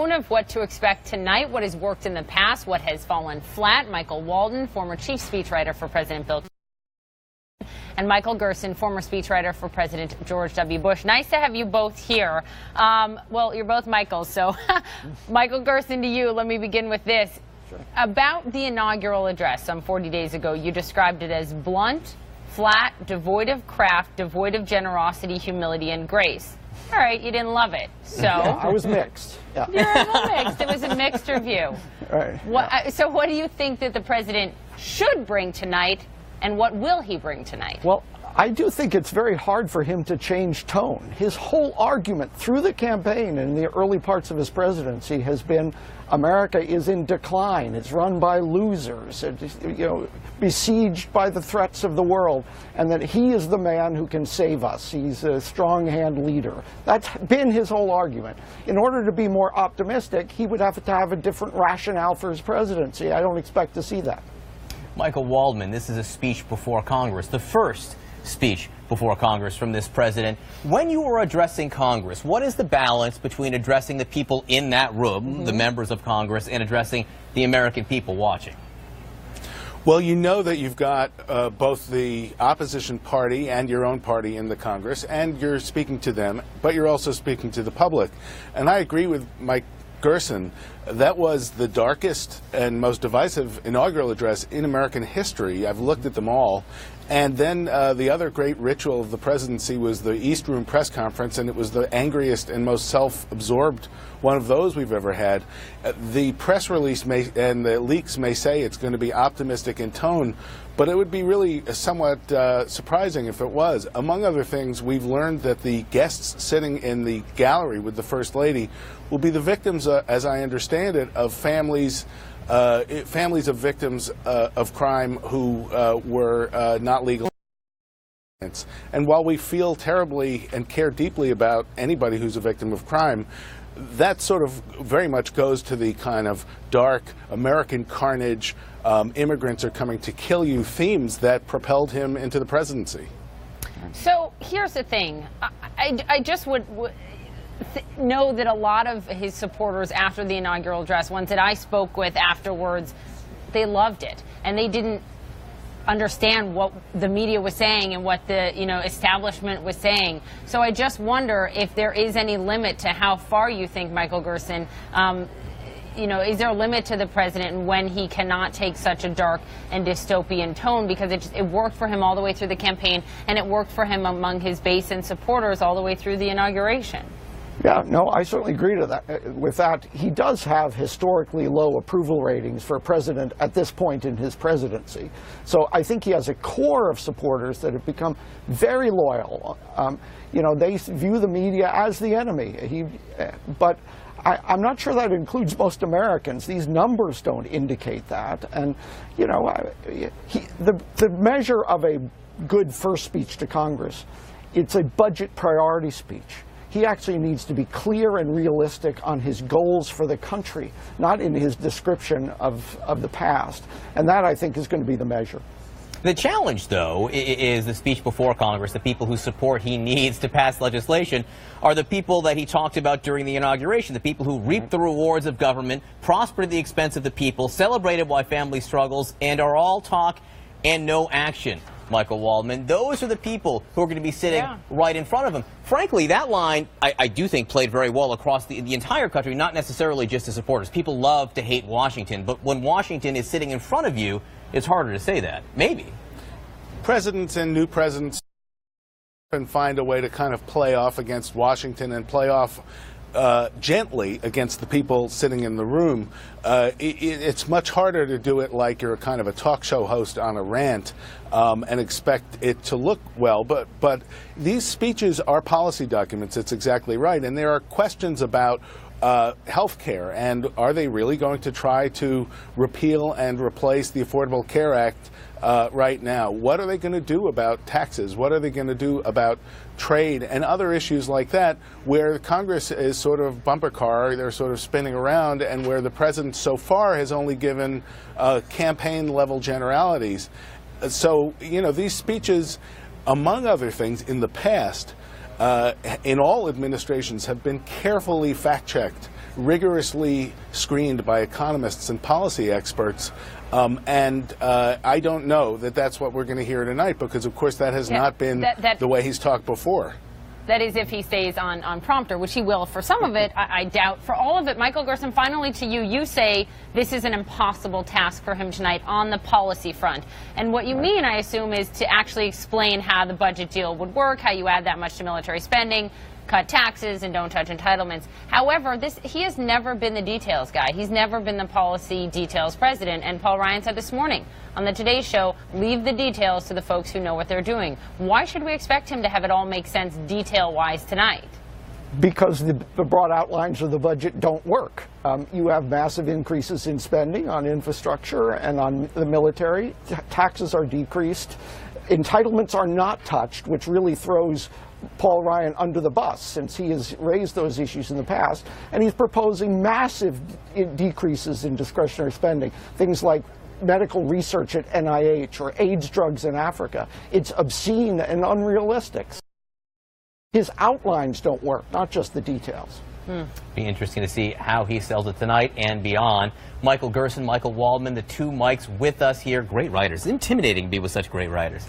tone of what to expect tonight, what has worked in the past, what has fallen flat. Michael Waldman, former chief speechwriter for President Bill Clinton, and Michael Gerson, former speechwriter for President George W. Bush. Nice to have you both here. Well, you're both Michaels, so Michael Gerson, to you, let me begin with this. Sure. About the inaugural address some 40 days ago, you described it as blunt, flat, devoid of craft, devoid of generosity, humility, and grace. All right, you didn't love it, so... Yeah, I was mixed. Yeah. You're a little mixed. It was a mixed review. Right. So what do you think that the president should bring tonight, and what will he bring tonight? Well, I do think it's very hard for him to change tone. His whole argument through the campaign and the early parts of his presidency has been America is in decline. It's run by losers, besieged by the threats of the world, and that he is the man who can save us. He's a strong-hand leader. That's been his whole argument. In order to be more optimistic, he would have to have a different rationale for his presidency. I don't expect to see that. Michael Waldman, this is a speech before Congress, the first speech before Congress from this president. When you were addressing Congress, what is the balance between addressing the people in that room, the members of Congress, and addressing the American people watching? Well, you know that you've got both the opposition party and your own party in the Congress, and you're speaking to them, but you're also speaking to the public. And I agree with Mike Gerson. That was the darkest and most divisive inaugural address in American history. I've looked at them all. And then the other great ritual of the presidency was the East Room press conference, and it was the angriest and most self-absorbed one of those we've ever had. The press release and the leaks may say it's going to be optimistic in tone, but it would be really somewhat surprising if it was. Among other things, we've learned that the guests sitting in the gallery with the First Lady will be the victims, as I understand it, of families of victims of crime who were not legal. And while we feel terribly and care deeply about anybody who's a victim of crime, that sort of very much goes to the kind of dark American carnage, immigrants are coming to kill you themes that propelled him into the presidency. So here's the thing. I just would know that a lot of his supporters after the inaugural address, ones that I spoke with afterwards, they loved it, and they didn't understand what the media was saying and what the establishment was saying. So I just wonder if there is any limit to how far you think, Michael Gerson, is there a limit to the president and when he cannot take such a dark and dystopian tone, because it worked for him all the way through the campaign, and it worked for him among his base and supporters all the way through the inauguration. Yeah, no, I certainly agree with that. He does have historically low approval ratings for a president at this point in his presidency. So I think he has a core of supporters that have become very loyal. They view the media as the enemy. But I'm not sure that includes most Americans. These numbers don't indicate that. And, the measure of a good first speech to Congress, it's a budget priority speech. He actually needs to be clear and realistic on his goals for the country, not in his description of the past. And that, I think, is going to be the measure. The challenge, though, is the speech before Congress. The people whose support he needs to pass legislation are the people that he talked about during the inauguration, the people who reap the rewards of government, prosper at the expense of the people, celebrated while family struggles, and are all talk and no action. Michael Waldman, those are the people who are going to be sitting right in front of him. Frankly, that line, I do think, played very well across the entire country, not necessarily just the supporters. People love to hate Washington, but when Washington is sitting in front of you, it's harder to say that. Maybe. Presidents and new presidents can find a way to kind of play off against Washington and play off gently against the people sitting in the room. It's much harder to do it like you're kind of a talk show host on a rant and expect it to look well. But these speeches are policy documents. It's exactly right. And there are questions about health care, and are they really going to try to repeal and replace the Affordable Care Act right now? What are they going to do about taxes? What are they going to do about trade and other issues like that, where Congress is sort of bumper car, they're sort of spinning around, and where the president so far has only given campaign-level generalities? So, these speeches, among other things, in the past, in all administrations, have been carefully fact-checked rigorously screened by economists and policy experts. I don't know that that's what we're going to hear tonight, because, of course, that has not been the way he's talked before. That is if he stays on prompter, which he will for some of it, I doubt. For all of it, Michael Gerson, finally to you, you say this is an impossible task for him tonight on the policy front. And what you mean, I assume, is to actually explain how the budget deal would work, how you add that much to military spending, cut taxes, and don't touch entitlements. However, he has never been the details guy. He's never been the policy details president. And Paul Ryan said this morning on the Today Show, leave the details to the folks who know what they're doing. Why should we expect him to have it all make sense detail-wise tonight? Because the broad outlines of the budget don't work. You have massive increases in spending on infrastructure and on the military. Taxes are decreased. Entitlements are not touched, which really throws Paul Ryan under the bus, since he has raised those issues in the past. And he's proposing massive decreases in discretionary spending, things like medical research at NIH or AIDS drugs in Africa. It's obscene and unrealistic. His outlines don't work, not just the details. Be interesting to see how he sells it tonight and beyond. Michael Gerson, Michael Waldman, the two Mikes with us here. Great writers. Intimidating to be with such great writers.